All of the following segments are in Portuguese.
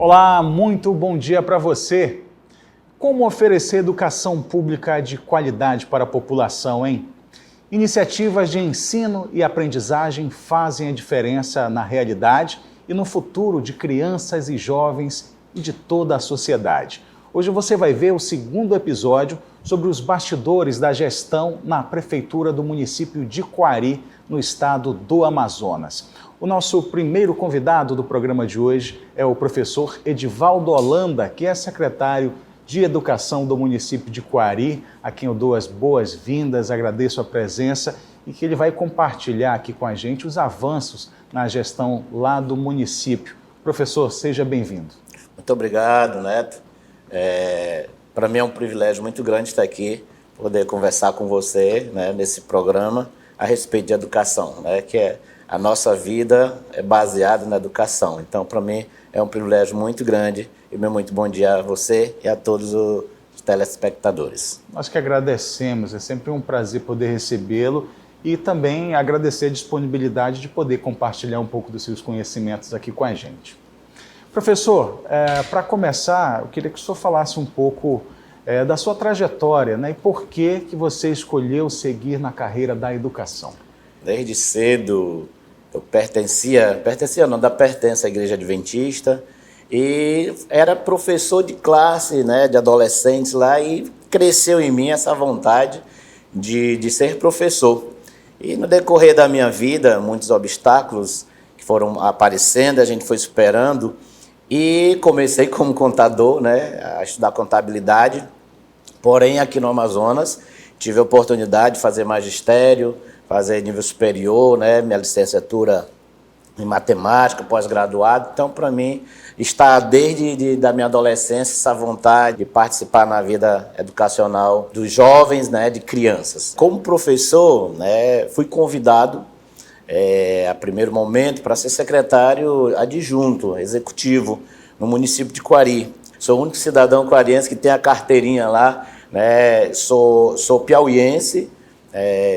Olá, muito bom dia para você. Como oferecer educação pública de qualidade para a população, hein? Iniciativas de ensino e aprendizagem fazem a diferença na realidade e no futuro de crianças e jovens e de toda a sociedade. Hoje você vai ver o segundo episódio sobre os bastidores da gestão na prefeitura do município de Coari, no estado do Amazonas. O nosso primeiro convidado do programa de hoje é o professor Edivaldo Holanda, que é secretário de Educação do município de Coari, a quem eu dou as boas-vindas, agradeço a presença e que ele vai compartilhar aqui com a gente os avanços na gestão lá do município. Professor, seja bem-vindo. Muito obrigado, Neto. Para mim é um privilégio muito grande estar aqui, poder conversar com você, né, nesse programa a respeito de educação, né, que é a nossa vida é baseada na educação. Então, para mim é um privilégio muito grande e meu muito bom dia a você e a todos os telespectadores. Nós que agradecemos, é sempre um prazer poder recebê-lo e também agradecer a disponibilidade de poder compartilhar um pouco dos seus conhecimentos aqui com a gente. Professor, para começar, eu queria que o senhor falasse um pouco da sua trajetória, né, e por que você escolheu seguir na carreira da educação. Desde cedo eu pertencia à Igreja Adventista e era professor de classe, né, de adolescentes lá, e cresceu em mim essa vontade de ser professor. E no decorrer da minha vida, muitos obstáculos que foram aparecendo, a gente foi superando. E comecei como contador, né, a estudar contabilidade, porém aqui no Amazonas tive a oportunidade de fazer magistério, fazer nível superior, né, minha licenciatura em matemática, pós-graduado. Então, para mim, está desde da minha adolescência essa vontade de participar na vida educacional dos jovens, né, de crianças. Como professor, né, fui convidado a primeiro momento para ser secretário adjunto, executivo, no município de Coari. Sou o único cidadão coariense que tem a carteirinha lá, né? Sou piauiense,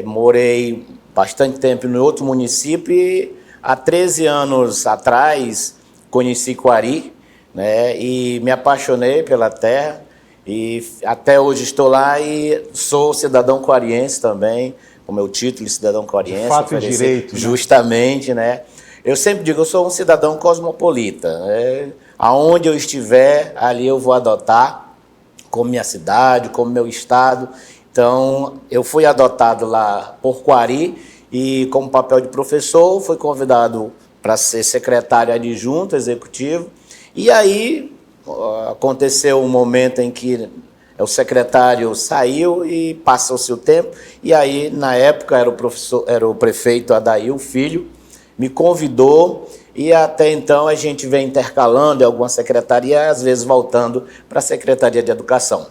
morei bastante tempo em outro município e há 13 anos atrás conheci Coari, né? E me apaixonei pela terra e até hoje estou lá e sou cidadão coariense também, com meu título de cidadão coariense. Fato e direito. Justamente, né? Eu sempre digo, eu sou um cidadão cosmopolita, né? Aonde eu estiver, ali eu vou adotar como minha cidade, como meu estado. Então, eu fui adotado lá por Coari e, como papel de professor, fui convidado para ser secretário adjunto executivo. E aí aconteceu um momento em que o secretário saiu e passou-se o tempo, e aí, na época, era o prefeito Adail Filho, me convidou, e até então a gente vem intercalando em alguma secretaria, às vezes voltando para a Secretaria de Educação.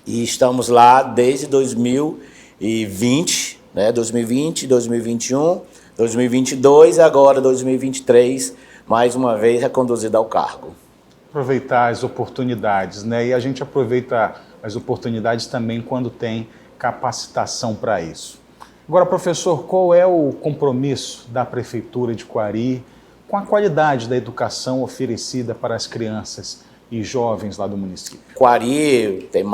E estamos lá desde 2020, né, 2020, 2021, 2022 e agora 2023, mais uma vez reconduzido ao cargo. Aproveitar as oportunidades, né? E a gente aproveita as oportunidades também quando tem capacitação para isso. Agora, professor, qual é o compromisso da Prefeitura de Coari com a qualidade da educação oferecida para as crianças e jovens lá do município? Coari tem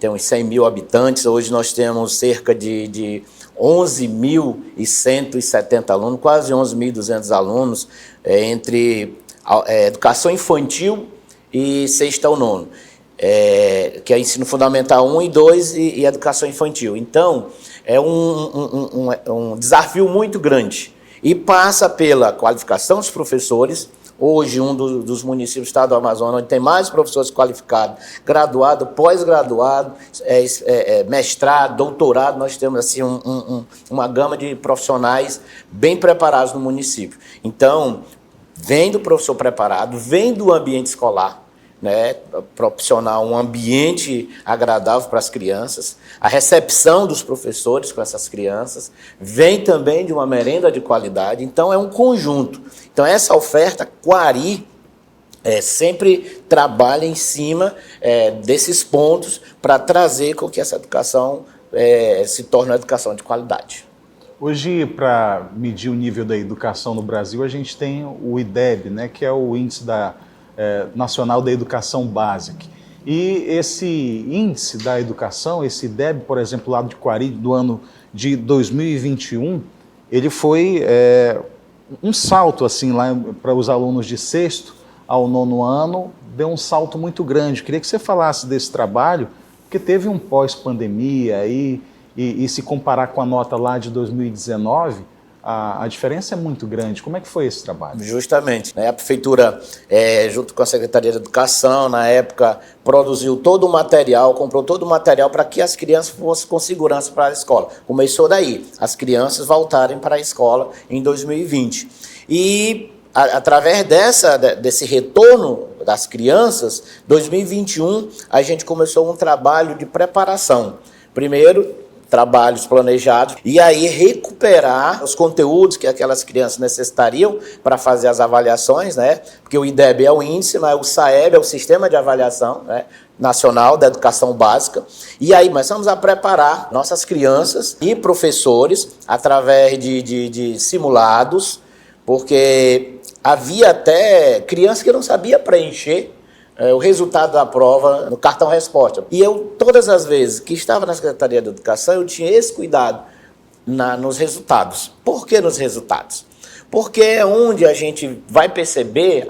uns 100 mil habitantes, hoje nós temos cerca de 11.170 alunos, quase 11.200 alunos, entre educação infantil e sexto ao nono. Que é ensino fundamental 1 e 2 e educação infantil. Então, é um desafio muito grande e passa pela qualificação dos professores. Hoje, um dos municípios do estado do Amazonas, onde tem mais professores qualificados, graduado, pós-graduado, mestrado, doutorado, nós temos assim, uma gama de profissionais bem preparados no município. Então, vem do professor preparado, vem do ambiente escolar, né, proporcionar um ambiente agradável para as crianças, a recepção dos professores com essas crianças, vem também de uma merenda de qualidade, então é um conjunto. Então essa oferta, Coari, sempre trabalha em cima desses pontos para trazer com que essa educação se torne uma educação de qualidade. Hoje, para medir o nível da educação no Brasil, a gente tem o IDEB, né, que é o Índice da Nacional da Educação Básica. E esse índice da educação, esse IDEB, por exemplo, lá de Quari, do ano de 2021, ele foi um salto assim lá para os alunos de 6º ao 9º ano, deu um salto muito grande. Queria que você falasse desse trabalho, porque teve um pós-pandemia e se comparar com a nota lá de 2019, a diferença é muito grande. Como é que foi esse trabalho? Justamente. A Prefeitura, junto com a Secretaria de Educação, na época, produziu todo o material, comprou todo o material para que as crianças fossem com segurança para a escola. Começou daí, as crianças voltarem para a escola em 2020. E, através desse retorno das crianças, 2021, a gente começou um trabalho de preparação. Primeiro, trabalhos planejados, e aí recuperar os conteúdos que aquelas crianças necessitariam para fazer as avaliações, né? Porque o IDEB é o índice, mas o SAEB é o Sistema de Avaliação, né, Nacional da Educação Básica. E aí começamos a preparar nossas crianças e professores através de simulados, porque havia até crianças que não sabiam preencher o resultado da prova no cartão resposta. E eu, todas as vezes que estava na Secretaria de Educação, eu tinha esse cuidado nos resultados. Por que nos resultados? Porque é onde a gente vai perceber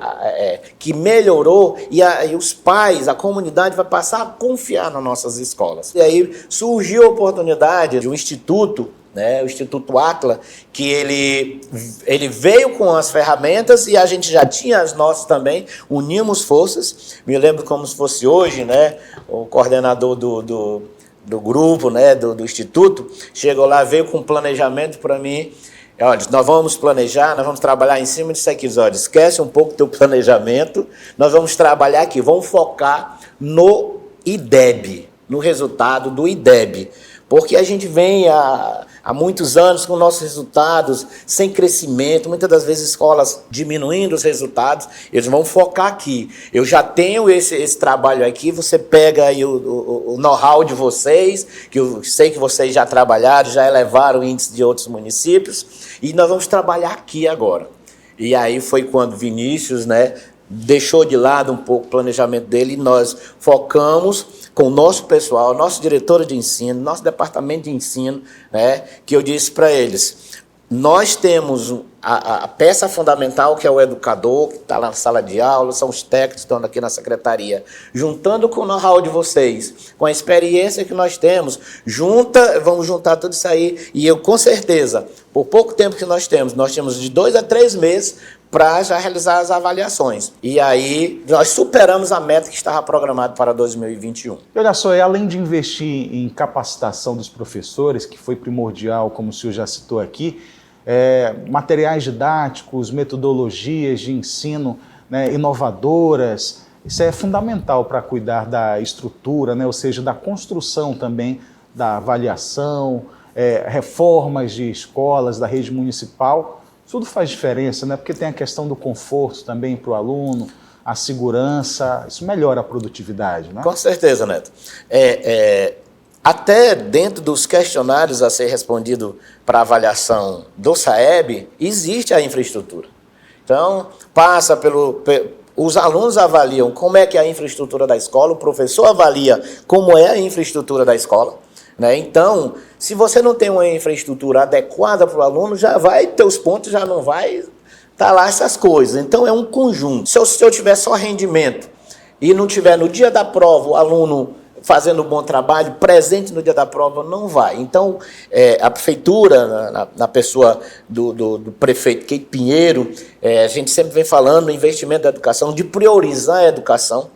que melhorou e os pais, a comunidade vai passar a confiar nas nossas escolas. E aí surgiu a oportunidade de um instituto, né, o Instituto Acla, que ele veio com as ferramentas e a gente já tinha as nossas também, unimos forças. Me lembro como se fosse hoje, né, o coordenador do grupo, né, do Instituto, chegou lá, veio com um planejamento para mim. Olha, nós vamos planejar, nós vamos trabalhar em cima disso aqui. Olha, esquece um pouco do teu planejamento, nós vamos trabalhar aqui, vamos focar no IDEB, no resultado do IDEB. Porque a gente vem há muitos anos com nossos resultados sem crescimento, muitas das vezes escolas diminuindo os resultados, eles vão focar aqui. Eu já tenho esse trabalho aqui, você pega aí o know-how de vocês, que eu sei que vocês já trabalharam, já elevaram o índice de outros municípios, e nós vamos trabalhar aqui agora. E aí foi quando Vinícius, né, deixou de lado um pouco o planejamento dele e nós focamos com o nosso pessoal, nosso diretor de ensino, nosso departamento de ensino, né, que eu disse para eles, nós temos a peça fundamental, que é o educador, que está lá na sala de aula, são os técnicos que estão aqui na secretaria, juntando com o know-how de vocês, com a experiência que nós temos, vamos juntar tudo isso aí, e eu, com certeza, por pouco tempo que nós temos de 2 a 3 meses, para já realizar as avaliações. E aí, nós superamos a meta que estava programada para 2021. E olha só, além de investir em capacitação dos professores, que foi primordial, como o senhor já citou aqui, materiais didáticos, metodologias de ensino, né, inovadoras, isso é fundamental para cuidar da estrutura, né, ou seja, da construção também da avaliação, reformas de escolas da rede municipal. Tudo faz diferença, né? Porque tem a questão do conforto também para o aluno, a segurança, isso melhora a produtividade, né? Com certeza, Neto. Até dentro dos questionários a ser respondido para avaliação do SAEB, existe a infraestrutura. Então, passa os alunos avaliam como é que é a infraestrutura da escola, o professor avalia como é a infraestrutura da escola. Né? Então, se você não tem uma infraestrutura adequada para o aluno, já vai, teus pontos já não vai estar lá essas coisas. Então, é um conjunto. Se eu tiver só rendimento e não tiver no dia da prova o aluno fazendo um bom trabalho, presente no dia da prova, não vai. Então, a prefeitura, na pessoa do prefeito Keito Pinheiro, a gente sempre vem falando no investimento da educação, de priorizar a educação.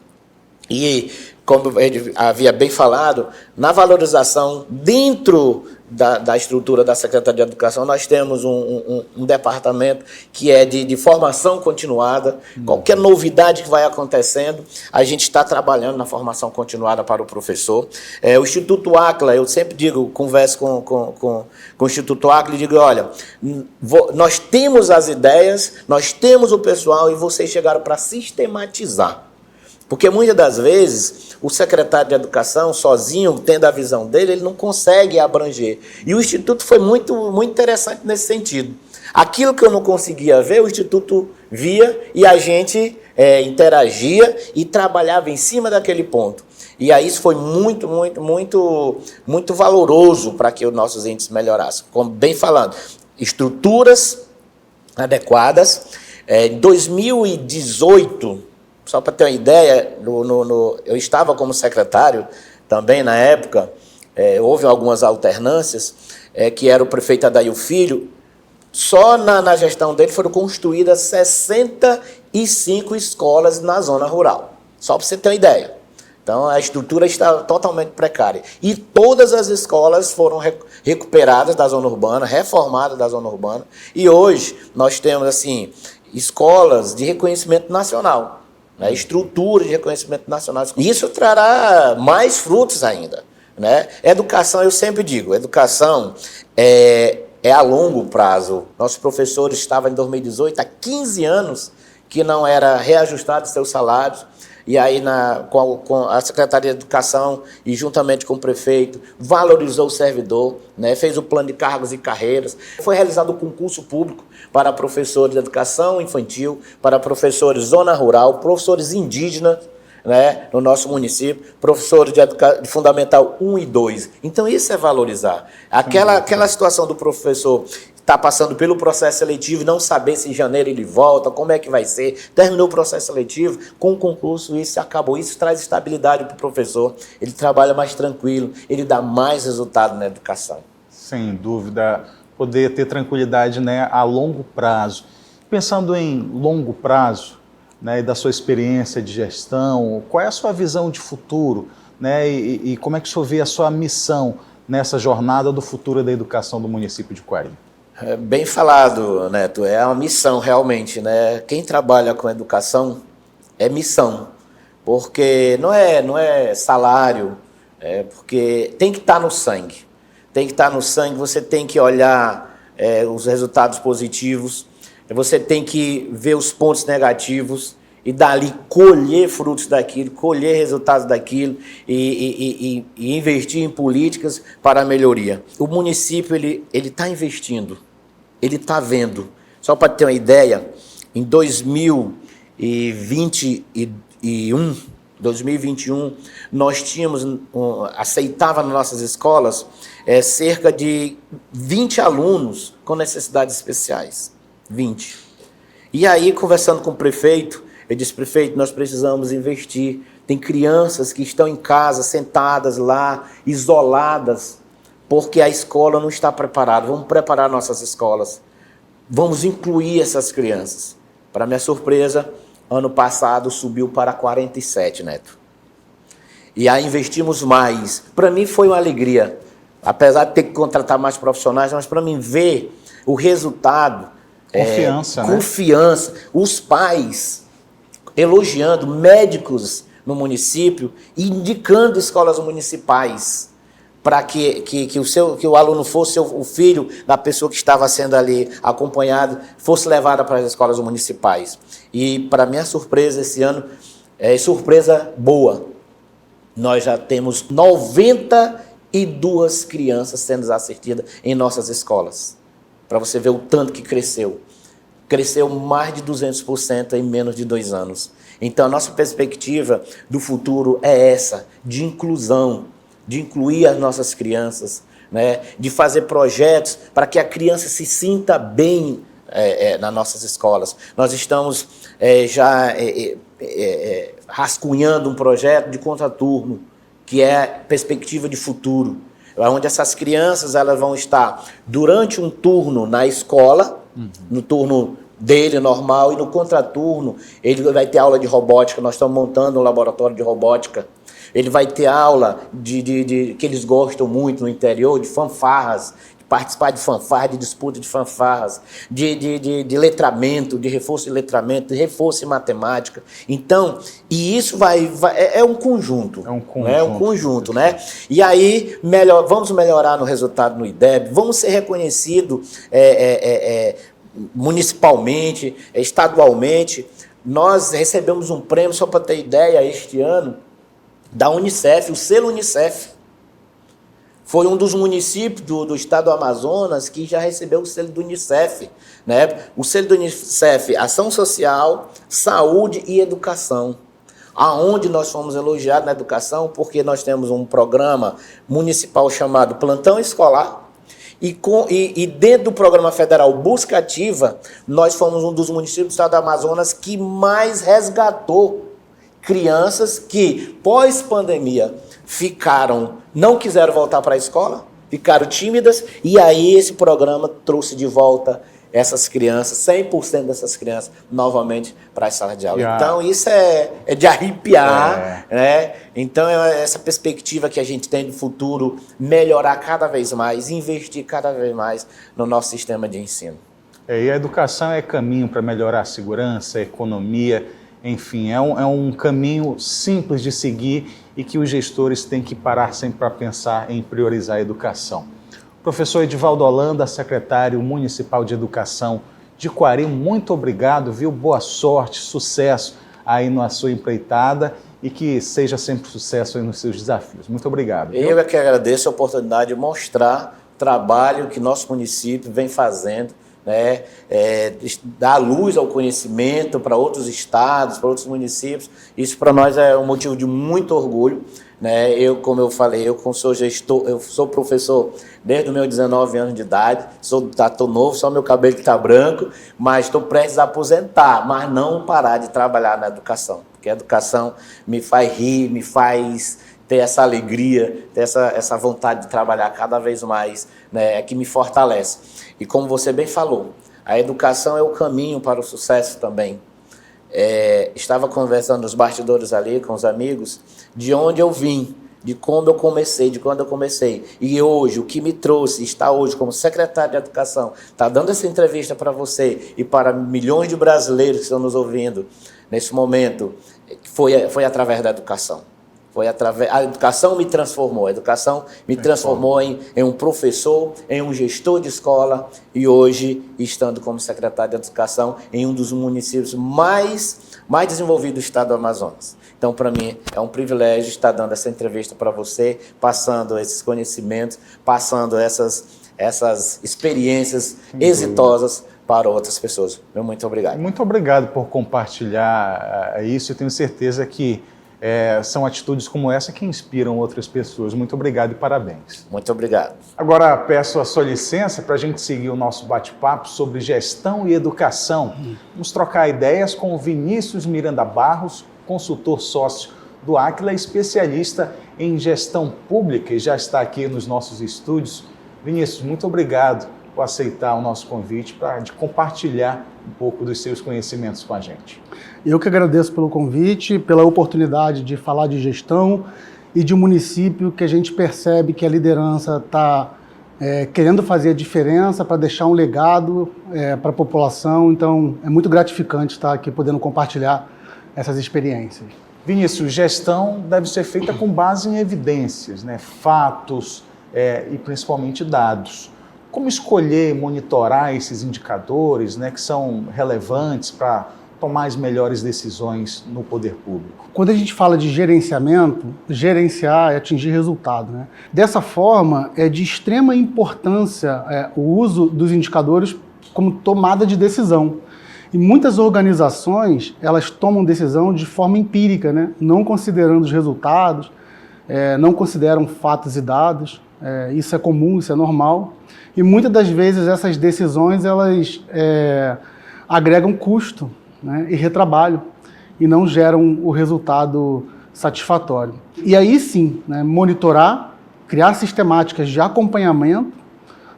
E, como ele havia bem falado, na valorização dentro da estrutura da Secretaria de Educação, nós temos um departamento que é de formação continuada. Qualquer novidade que vai acontecendo, a gente está trabalhando na formação continuada para o professor. O Instituto Acla, eu sempre digo, converso com o Instituto Acla e digo, olha, nós temos as ideias, nós temos o pessoal e vocês chegaram para sistematizar. Porque muitas das vezes o secretário de Educação, sozinho, tendo a visão dele, ele não consegue abranger. E o Instituto foi muito, muito interessante nesse sentido. Aquilo que eu não conseguia ver, o Instituto via e a gente interagia e trabalhava em cima daquele ponto. E aí isso foi muito, muito, muito, muito valoroso para que os nossos índices melhorassem. Como bem falando, estruturas adequadas. Em 2018, só para ter uma ideia, eu estava como secretário também na época, houve algumas alternâncias, que era o prefeito Adair Filho. Só na gestão dele foram construídas 65 escolas na zona rural. Só para você ter uma ideia. Então, a estrutura está totalmente precária. E todas as escolas foram recuperadas da zona urbana, reformadas da zona urbana. E hoje, nós temos, assim, escolas de reconhecimento nacional, né? Estrutura de reconhecimento nacional. Isso trará mais frutos ainda, né? Educação, eu sempre digo, educação é a longo prazo. Nossos professores estavam em 2018, há 15 anos, que não era reajustado seus salários. E aí, com a Secretaria de Educação e juntamente com o prefeito, valorizou o servidor, né, fez o plano de cargos e carreiras. Foi realizado o concurso público para professores de educação infantil, para professores zona rural, professores indígenas, né, no nosso município, professores de Fundamental 1 e 2. Então, isso é valorizar. Aquela situação do professor está passando pelo processo seletivo e não saber se em janeiro ele volta, como é que vai ser. Terminou o processo seletivo, com o concurso isso acabou. Isso traz estabilidade para o professor, ele trabalha mais tranquilo, ele dá mais resultado na educação. Sem dúvida, poder ter tranquilidade, né, a longo prazo. Pensando em longo prazo, né, e da sua experiência de gestão, qual é a sua visão de futuro, né, e como é que o senhor vê a sua missão nessa jornada do futuro da educação do município de Quari? Bem falado, Neto, é uma missão realmente, né? Quem trabalha com educação é missão, porque não é salário, porque tem que estar no sangue. Tem que estar no sangue, você tem que olhar os resultados positivos, você tem que ver os pontos negativos e dali colher frutos daquilo, colher resultados daquilo e investir em políticas para a melhoria. O município ele está investindo, ele está vendo. Só para ter uma ideia, em 2021, nós tínhamos, aceitava nas nossas escolas cerca de 20 alunos com necessidades especiais. 20. E aí, conversando com o prefeito, eu disse, prefeito, nós precisamos investir. Tem crianças que estão em casa, sentadas lá, isoladas, porque a escola não está preparada. Vamos preparar nossas escolas. Vamos incluir essas crianças. Para minha surpresa, ano passado subiu para 47, Neto. E aí investimos mais. Para mim foi uma alegria. Apesar de ter que contratar mais profissionais, mas para mim ver o resultado... Confiança, né? Confiança. Os pais elogiando, médicos no município, indicando escolas municipais para que o aluno fosse o filho da pessoa que estava sendo ali acompanhado, fosse levado para as escolas municipais. E, para minha surpresa, esse ano, surpresa boa, nós já temos 92 crianças sendo assistidas em nossas escolas. Para você ver o tanto que cresceu. Cresceu mais de 200% em menos de 2 anos. Então, a nossa perspectiva do futuro é essa, de inclusão, de incluir as nossas crianças, né? De fazer projetos para que a criança se sinta bem nas nossas escolas. Nós estamos já rascunhando um projeto de contraturno, que é perspectiva de futuro, onde essas crianças elas vão estar durante um turno na escola, no turno dele normal, e no contraturno ele vai ter aula de robótica. Nós estamos montando um laboratório de robótica. Ele vai ter aula que eles gostam muito no interior, de fanfarras, de participar de fanfarras, de disputa de fanfarras, de letramento, de reforço de letramento, de reforço em matemática. Então, e isso é um conjunto. É um conjunto. Né? É um conjunto, né? E aí, vamos melhorar no resultado no IDEB, vamos ser reconhecidos municipalmente, estadualmente. Nós recebemos um prêmio, só para ter ideia, este ano, da Unicef, o selo Unicef. Foi um dos municípios do estado do Amazonas que já recebeu o selo do Unicef, né? O selo do Unicef, Ação Social, Saúde e Educação. Aonde nós fomos elogiados na educação, porque nós temos um programa municipal chamado Plantão Escolar, e dentro do programa federal Busca Ativa, nós fomos um dos municípios do estado do Amazonas que mais resgatou crianças que, pós-pandemia, não quiseram voltar para a escola, ficaram tímidas, e aí esse programa trouxe de volta essas crianças, 100% dessas crianças, novamente para as salas de aula. Então, isso é de arrepiar, né? Então, essa perspectiva que a gente tem do futuro, melhorar cada vez mais, investir cada vez mais no nosso sistema de ensino. E a educação é caminho para melhorar a segurança, a economia, enfim, é um caminho simples de seguir e que os gestores têm que parar sempre para pensar em priorizar a educação. Professor Edivaldo Holanda, secretário municipal de educação de Coari, muito obrigado, viu? Boa sorte, sucesso aí na sua empreitada e que seja sempre sucesso aí nos seus desafios. Muito obrigado. Viu? Eu é que agradeço a oportunidade de mostrar o trabalho que nosso município vem fazendo, né? Dar luz ao conhecimento para outros estados, para outros municípios. Isso para nós é um motivo de muito orgulho. Né? Como eu falei, eu sou gestor, eu sou professor desde os meus 19 anos de idade, tô novo, só meu cabelo que está branco, mas estou prestes a aposentar, mas não parar de trabalhar na educação, porque a educação me faz rir, me faz ter essa alegria, ter essa vontade de trabalhar cada vez mais, né? É que me fortalece. E como você bem falou, a educação é o caminho para o sucesso também. Estava conversando nos bastidores ali com os amigos, de onde eu vim, de como eu comecei, de quando eu comecei. E hoje, o que me trouxe, está hoje como secretário de Educação, está dando essa entrevista para você e para milhões de brasileiros que estão nos ouvindo nesse momento, foi através da educação. A educação me transformou, em um professor, em um gestor de escola e hoje, estando como secretário de Educação em um dos municípios mais desenvolvidos do estado do Amazonas. Então, para mim, é um privilégio estar dando essa entrevista para você, passando esses conhecimentos, passando essas experiências exitosas para outras pessoas. Meu muito obrigado. Muito obrigado por compartilhar isso. Eu tenho certeza que são atitudes como essa que inspiram outras pessoas. Muito obrigado e parabéns. Muito obrigado. Agora peço a sua licença para a gente seguir o nosso bate-papo sobre gestão e educação. Vamos trocar ideias com o Vinícius Miranda Barros, consultor sócio do Aquila, especialista em gestão pública e já está aqui nos nossos estúdios. Vinícius, muito obrigado por aceitar o nosso convite para compartilhar um pouco dos seus conhecimentos com a gente. Eu que agradeço pelo convite, pela oportunidade de falar de gestão e de um município que a gente percebe que a liderança está querendo fazer a diferença para deixar um legado para a população. Então, é muito gratificante estar aqui podendo compartilhar essas experiências. Vinícius, gestão deve ser feita com base em evidências, né? Fatos e principalmente dados. Como escolher e monitorar esses indicadores, né, que são relevantes para tomar as melhores decisões no poder público? Quando a gente fala de gerenciamento, gerenciar é atingir resultado, né? Dessa forma, é de extrema importância o uso dos indicadores como tomada de decisão. E muitas organizações, elas tomam decisão de forma empírica, né? Não considerando os resultados, não consideram fatos e dados. Isso é comum, isso é normal. E muitas das vezes essas decisões elas agregam custo, né, e retrabalho e não geram o resultado satisfatório. E aí sim, né, monitorar, criar sistemáticas de acompanhamento,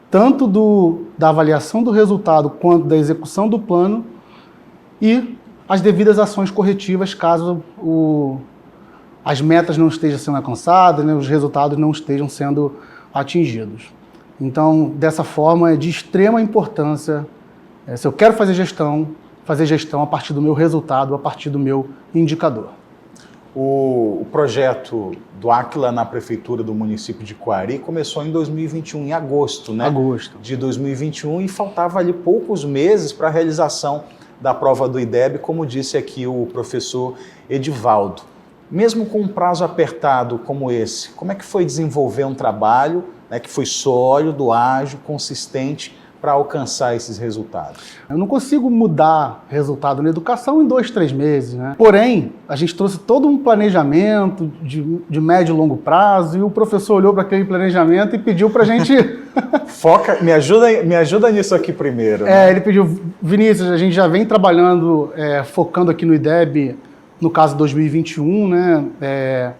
tanto da avaliação do resultado quanto da execução do plano e as devidas ações corretivas caso as metas não estejam sendo alcançadas, né, os resultados não estejam sendo atingidos. Então, dessa forma, é de extrema importância, se eu quero fazer gestão a partir do meu resultado, a partir do meu indicador. O projeto do Aquila na prefeitura do município de Coari começou em 2021, em agosto, né? Agosto. De 2021, e faltava ali poucos meses para a realização da prova do IDEB, como disse aqui o professor Edivaldo. Mesmo com um prazo apertado como esse, como é que foi desenvolver um trabalho né, que foi sólido, ágil, consistente para alcançar esses resultados? Eu não consigo mudar resultado na educação em 2, 3 meses, né? Porém, a gente trouxe todo um planejamento de médio e longo prazo e o professor olhou para aquele planejamento e pediu para a gente... Foca, me ajuda nisso aqui primeiro. Né? Ele pediu, Vinícius, a gente já vem trabalhando, focando aqui no IDEB, no caso 2021, né?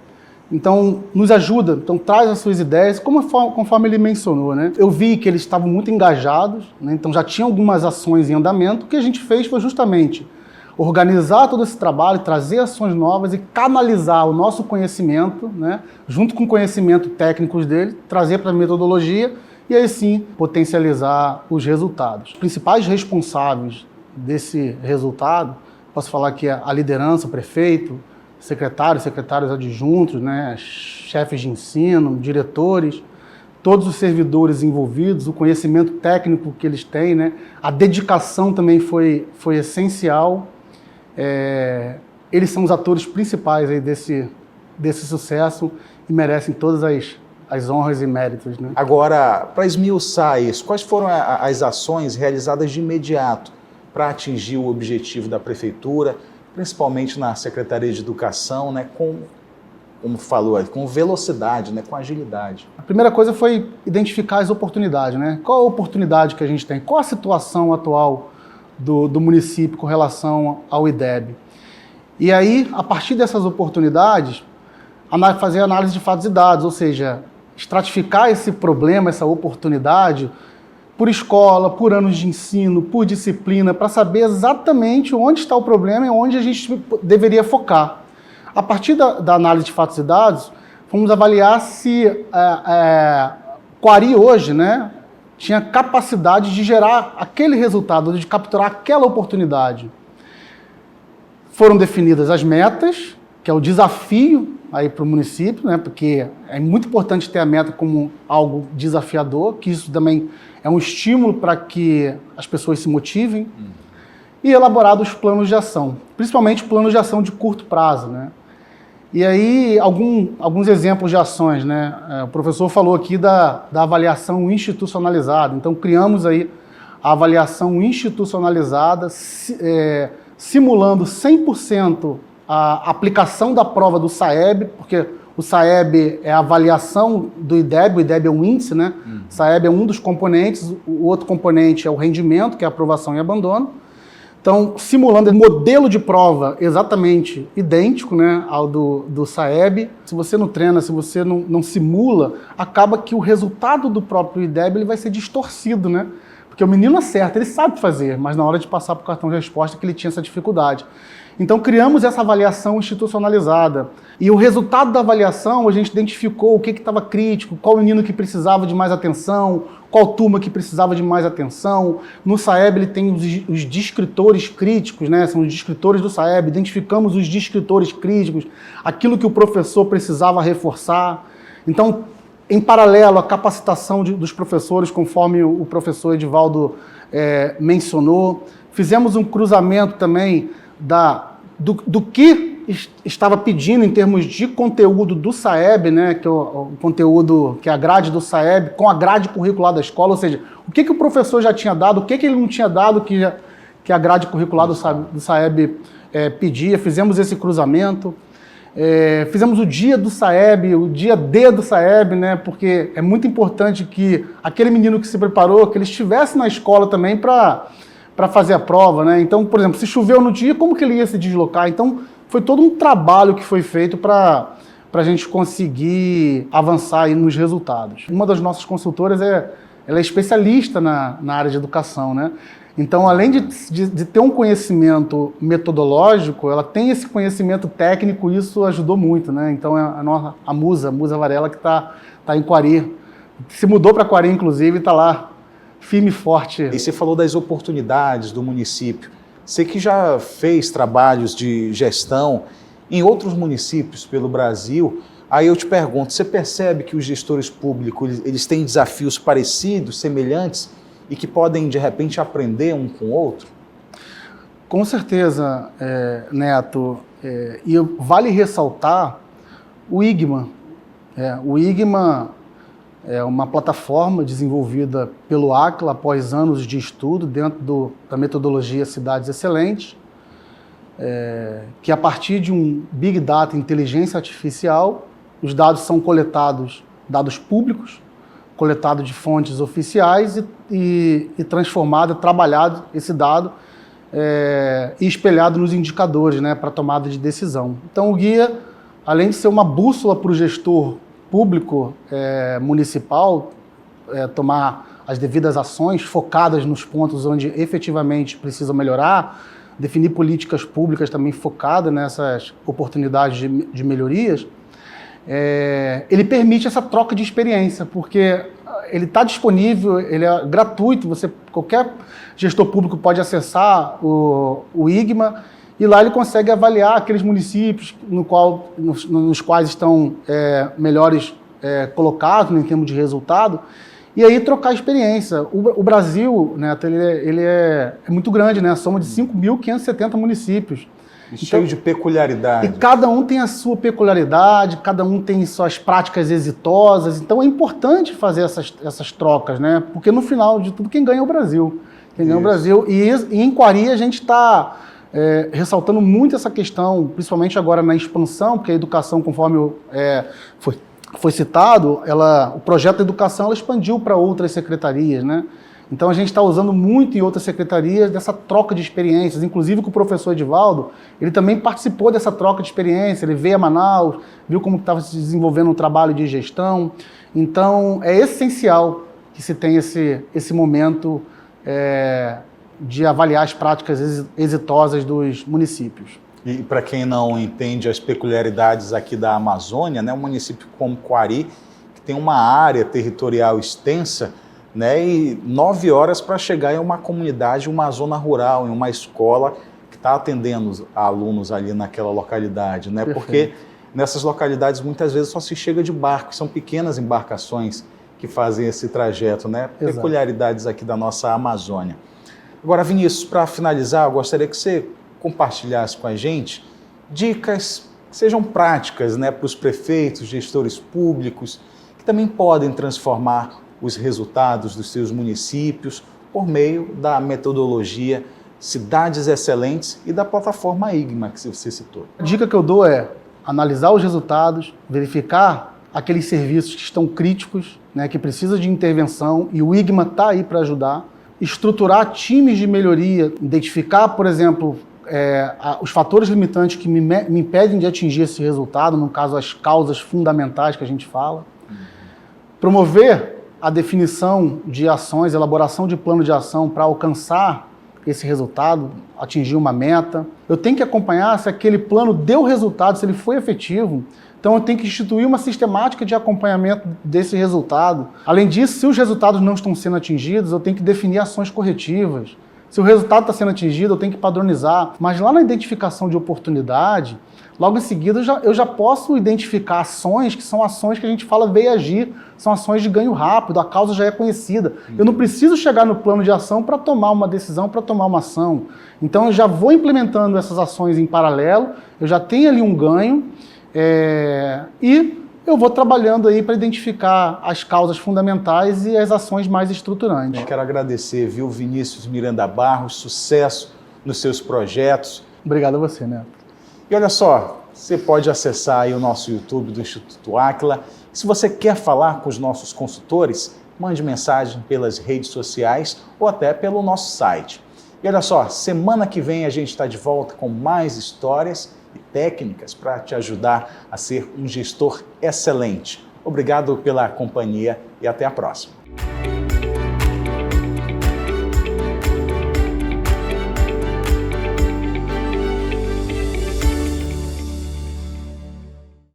Então, nos ajuda, então traz as suas ideias, conforme ele mencionou, né? Eu vi que eles estavam muito engajados, né? Então já tinha algumas ações em andamento. O que a gente fez foi justamente organizar todo esse trabalho, trazer ações novas e canalizar o nosso conhecimento, né? Junto com o conhecimento técnico dele, trazer para a metodologia e aí sim potencializar os resultados. Os principais responsáveis desse resultado, posso falar que é a liderança, o prefeito, secretários adjuntos, né, chefes de ensino, diretores, todos os servidores envolvidos, o conhecimento técnico que eles têm, né, a dedicação também foi essencial. Eles são os atores principais aí desse sucesso e merecem todas as honras e méritos. Né? Agora, para esmiuçar isso, quais foram as ações realizadas de imediato para atingir o objetivo da Prefeitura, principalmente na Secretaria de Educação, né, como falou, com velocidade, né, com agilidade? A primeira coisa foi identificar as oportunidades. Né? Qual a oportunidade que a gente tem? Qual a situação atual do município com relação ao IDEB? E aí, a partir dessas oportunidades, fazer análise de fatos e dados, ou seja, estratificar esse problema, essa oportunidade, por escola, por anos de ensino, por disciplina, para saber exatamente onde está o problema e onde a gente deveria focar. A partir da análise de fatos e dados, fomos avaliar se Quari hoje, né, tinha capacidade de gerar aquele resultado, de capturar aquela oportunidade. Foram definidas as metas, que é o desafio aí para o município, né, porque é muito importante ter a meta como algo desafiador, que isso também é um estímulo para que as pessoas se motivem, e elaborado os planos de ação, principalmente planos de ação de curto prazo. Né? E aí, alguns exemplos de ações. Né? O professor falou aqui da avaliação institucionalizada, então criamos aí a avaliação institucionalizada, simulando 100% a aplicação da prova do SAEB, porque o SAEB é a avaliação do IDEB, o IDEB é um índice, né? O SAEB é um dos componentes, o outro componente é o rendimento, que é a aprovação e abandono. Então, simulando o modelo de prova exatamente idêntico, né, ao do SAEB. Se você não treina, se você não simula, acaba que o resultado do próprio IDEB ele vai ser distorcido, né? Porque o menino acerta, ele sabe fazer, mas na hora de passar para o cartão de resposta que ele tinha essa dificuldade. Então criamos essa avaliação institucionalizada. E o resultado da avaliação, a gente identificou o que estava crítico, qual menino que precisava de mais atenção, qual turma que precisava de mais atenção. No SAEB ele tem os descritores críticos, né? São os descritores do SAEB, identificamos os descritores críticos, aquilo que o professor precisava reforçar. Então, em paralelo, a capacitação dos professores, conforme o professor Edivaldo mencionou. Fizemos um cruzamento também do que estava pedindo em termos de conteúdo do SAEB, né, que é o conteúdo, que é a grade do SAEB, com a grade curricular da escola, ou seja, o que o professor já tinha dado, o que ele não tinha dado que a grade curricular do SAEB pedia. Fizemos esse cruzamento. Fizemos o dia do SAEB, o dia D do SAEB, né, porque é muito importante que aquele menino que se preparou, que ele estivesse na escola também para fazer a prova, né? Então, por exemplo, se choveu no dia, como que ele ia se deslocar? Então, foi todo um trabalho que foi feito para a gente conseguir avançar aí nos resultados. Uma das nossas consultoras ela é especialista na área de educação, né? Então, além de ter um conhecimento metodológico, ela tem esse conhecimento técnico e isso ajudou muito, né? Então, a Musa Varela, que está em Quari, se mudou para Quari, inclusive, e está lá, firme e forte. E você falou das oportunidades do município. Você que já fez trabalhos de gestão em outros municípios pelo Brasil, aí eu te pergunto, você percebe que os gestores públicos eles têm desafios parecidos, semelhantes, e que podem, de repente, aprender um com o outro? Com certeza, Neto. E vale ressaltar o IGMA. O IGMA É uma plataforma desenvolvida pelo ACLA após anos de estudo dentro da metodologia Cidades Excelentes, que a partir de um Big Data, inteligência artificial, os dados são coletados, dados públicos, coletados de fontes oficiais e transformado, trabalhado esse dado e espelhado nos indicadores, né, para tomada de decisão. Então o guia, além de ser uma bússola para o gestor público municipal tomar as devidas ações focadas nos pontos onde efetivamente precisa melhorar, definir políticas públicas também focadas nessas oportunidades de melhorias, ele permite essa troca de experiência, porque ele está disponível, ele é gratuito, qualquer gestor público pode acessar o IGMA e lá ele consegue avaliar aqueles municípios nos quais estão melhores colocados em termos de resultado, e aí trocar experiência. O Brasil, né, ele é muito grande, né? Soma de 5.570 municípios. Cheio de peculiaridade. E cada um tem a sua peculiaridade, cada um tem suas práticas exitosas, então é importante fazer essas trocas, né? Porque no final de tudo, quem ganha é o Brasil. Quem ganha é o Brasil. E em Quari a gente está ressaltando muito essa questão, principalmente agora na expansão, porque a educação, conforme foi citado, o projeto de educação ela expandiu para outras secretarias, né? Então a gente está usando muito em outras secretarias dessa troca de experiências, inclusive com o professor Edivaldo, ele também participou dessa troca de experiência, ele veio a Manaus, viu como estava se desenvolvendo um trabalho de gestão. Então é essencial que se tenha esse momento de avaliar as práticas exitosas dos municípios. E para quem não entende as peculiaridades aqui da Amazônia, né, um município como Quari, que tem uma área territorial extensa, né, e 9 horas para chegar em uma comunidade, uma zona rural, em uma escola que está atendendo alunos ali naquela localidade, né? Porque nessas localidades muitas vezes só se chega de barco, são pequenas embarcações que fazem esse trajeto, né? Exato. Peculiaridades aqui da nossa Amazônia. Agora, Vinícius, para finalizar, eu gostaria que você compartilhasse com a gente dicas que sejam práticas, né, para os prefeitos, gestores públicos, que também podem transformar os resultados dos seus municípios por meio da metodologia Cidades Excelentes e da plataforma IGMA que você citou. A dica que eu dou é analisar os resultados, verificar aqueles serviços que estão críticos, né, que precisam de intervenção, e o IGMA está aí para ajudar, estruturar times de melhoria, identificar, por exemplo, os fatores limitantes que me impedem de atingir esse resultado, no caso as causas fundamentais que a gente fala, promover a definição de ações, elaboração de plano de ação para alcançar esse resultado, atingir uma meta. Eu tenho que acompanhar se aquele plano deu resultado, se ele foi efetivo. Então eu tenho que instituir uma sistemática de acompanhamento desse resultado. Além disso, se os resultados não estão sendo atingidos, eu tenho que definir ações corretivas. Se o resultado está sendo atingido, eu tenho que padronizar. Mas lá na identificação de oportunidade, logo em seguida eu já posso identificar ações que são ações que a gente fala veio agir, são ações de ganho rápido, a causa já é conhecida. Eu não preciso chegar no plano de ação para tomar uma decisão, para tomar uma ação. Então eu já vou implementando essas ações em paralelo, eu já tenho ali um ganho e eu vou trabalhando aí para identificar as causas fundamentais e as ações mais estruturantes. Eu quero agradecer, viu, Vinícius Miranda Barros, sucesso nos seus projetos. Obrigado a você, Neto. E olha só, você pode acessar aí o nosso YouTube do Instituto ACLA. Se você quer falar com os nossos consultores, mande mensagem pelas redes sociais ou até pelo nosso site. E olha só, semana que vem a gente está de volta com mais histórias e técnicas para te ajudar a ser um gestor excelente. Obrigado pela companhia e até a próxima.